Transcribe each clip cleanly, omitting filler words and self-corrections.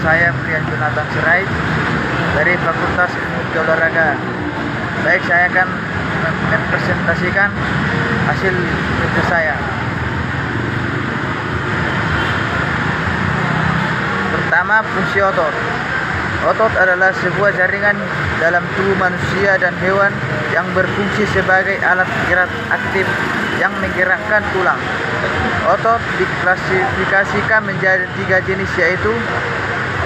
saya Brian Jonathan Sirait dari Fakultas Ilmu Olahraga. Baik, saya akan mempresentasikan hasil kerja saya. Pertama, fungsi otot. Otot adalah sebuah jaringan dalam tubuh manusia dan hewan yang berfungsi sebagai alat gerak aktif yang menggerakkan tulang. Otot diklasifikasikan menjadi 3 jenis, yaitu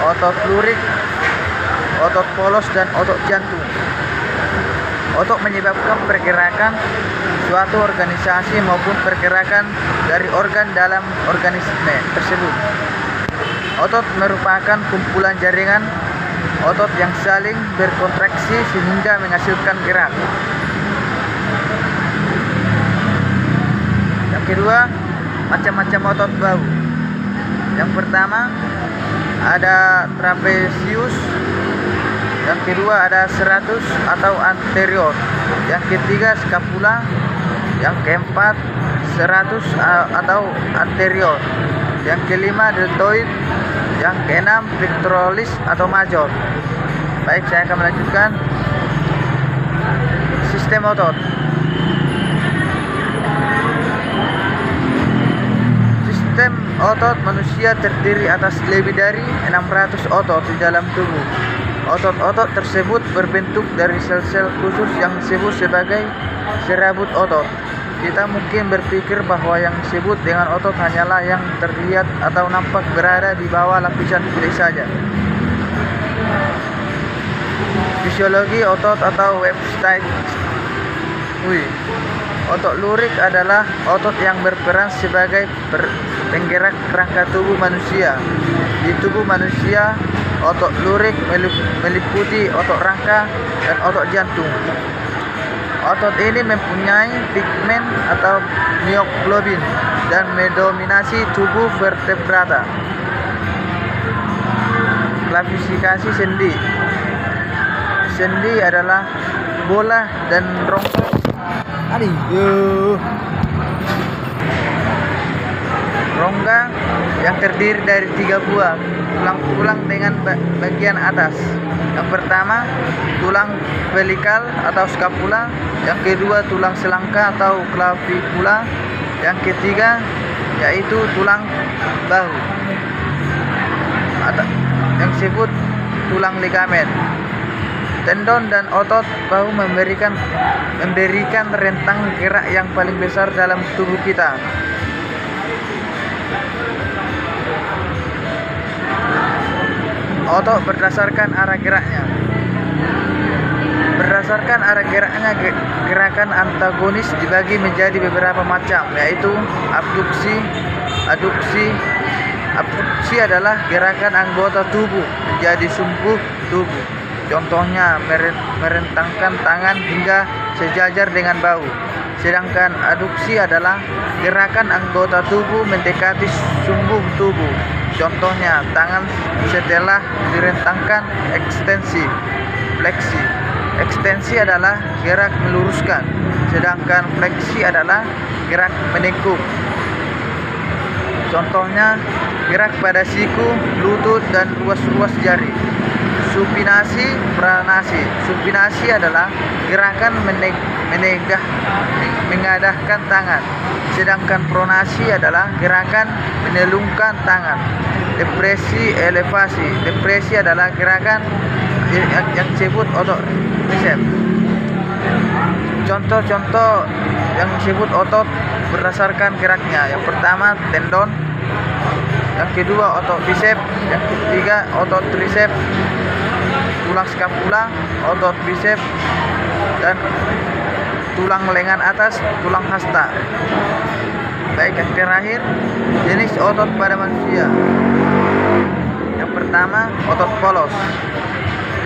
otot lurik, otot polos, dan otot jantung. Otot menyebabkan pergerakan suatu organisasi maupun pergerakan dari organ dalam organisme tersebut. Otot merupakan kumpulan jaringan otot yang saling berkontraksi sehingga menghasilkan gerak. Yang kedua, macam-macam otot bahu. Yang pertama ada trapezius, yang kedua ada serratus atau anterior, yang ketiga scapula, yang keempat serratus atau anterior, yang kelima deltoid, yang keenam pectoralis atau major. Baik, saya akan melanjutkan sistem otot. Sistem otot manusia terdiri atas lebih dari 600 otot di dalam tubuh. Otot-otot tersebut berbentuk dari sel-sel khusus yang disebut sebagai serabut otot. Kita mungkin berpikir bahwa yang disebut dengan otot hanyalah yang terlihat atau nampak berada di bawah lapisan kulit saja. Fisiologi otot atau website. Otot lurik adalah otot yang berperan sebagai penggerak rangka tubuh manusia. Di tubuh manusia, otot lurik meliputi otot rangka dan otot jantung. Otot ini mempunyai pigmen atau myoglobin dan mendominasi tubuh vertebrata. Klasifikasi sendi. Sendi adalah bola dan rongga. Rongga yang terdiri dari 3 buah tulang-tulang dengan bagian atas. Yang pertama, tulang pelikal atau scapula, yang kedua tulang selangka atau clavicula, yang ketiga yaitu tulang bahu atau yang disebut tulang ligamen. Tendon dan otot bahu memberikan rentang gerak yang paling besar dalam tubuh kita. Otot berdasarkan arah geraknya. Berdasarkan arah geraknya, gerakan antagonis dibagi menjadi beberapa macam, yaitu abduksi, aduksi. Abduksi adalah gerakan anggota tubuh menjadi sumbu tubuh. Contohnya merentangkan tangan hingga sejajar dengan bahu. Sedangkan aduksi adalah gerakan anggota tubuh mendekati sumbu tubuh. Contohnya tangan setelah direntangkan, ekstensi, fleksi. Ekstensi adalah gerak meluruskan, sedangkan fleksi adalah gerak menekuk. Contohnya gerak pada siku, lutut, dan ruas-ruas jari. Supinasi, pranasi. Supinasi adalah gerakan mengadahkan tangan, sedangkan pronasi adalah gerakan menelungkan tangan. Depresi, elevasi. Depresi adalah gerakan yang disebut otot trisep. Contoh-contoh yang disebut otot berdasarkan geraknya. Yang pertama tendon, yang kedua otot bisep, yang ketiga otot trisep, tulang scapula, otot bisep, dan tulang lengan atas, tulang hasta. Baik, yang terakhir, jenis otot pada manusia. Yang pertama, otot polos.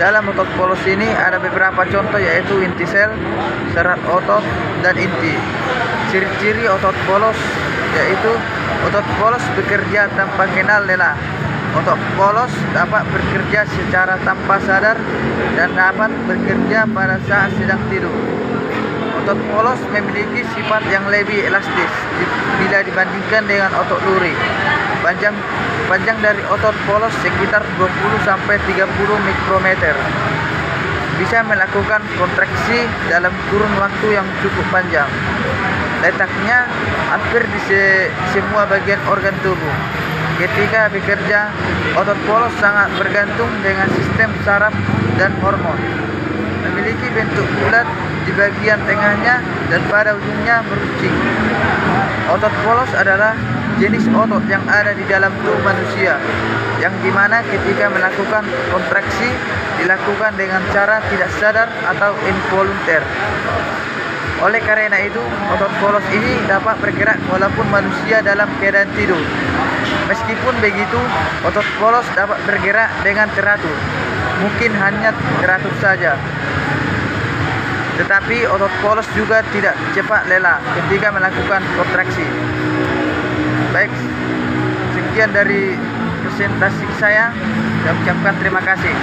Dalam otot polos ini ada beberapa contoh, yaitu inti sel, serat otot, dan inti. Ciri-ciri otot polos yaitu otot polos bekerja tanpa kenal lelah. Otot polos dapat bekerja secara tanpa sadar dan dapat bekerja pada saat sedang tidur. Otot polos memiliki sifat yang lebih elastis bila dibandingkan dengan otot lurik. Panjang dari otot polos sekitar 20-30 mikrometer. Bisa melakukan kontraksi dalam kurun waktu yang cukup panjang. Letaknya hampir di semua bagian organ tubuh. Ketika bekerja, otot polos sangat bergantung dengan sistem saraf dan hormon. Memiliki bentuk bulat di bagian tengahnya dan pada ujungnya meruncing. Otot polos adalah jenis otot yang ada di dalam tubuh manusia, yang dimana ketika melakukan kontraksi dilakukan dengan cara tidak sadar atau involunter. Oleh karena itu, otot polos ini dapat bergerak walaupun manusia dalam keadaan tidur. Meskipun begitu, otot polos dapat bergerak dengan teratur, mungkin hanya teratur saja. Tetapi otot polos juga tidak cepat lelah ketika melakukan kontraksi. Baik, sekian dari presentasi saya. Saya ucapkan terima kasih.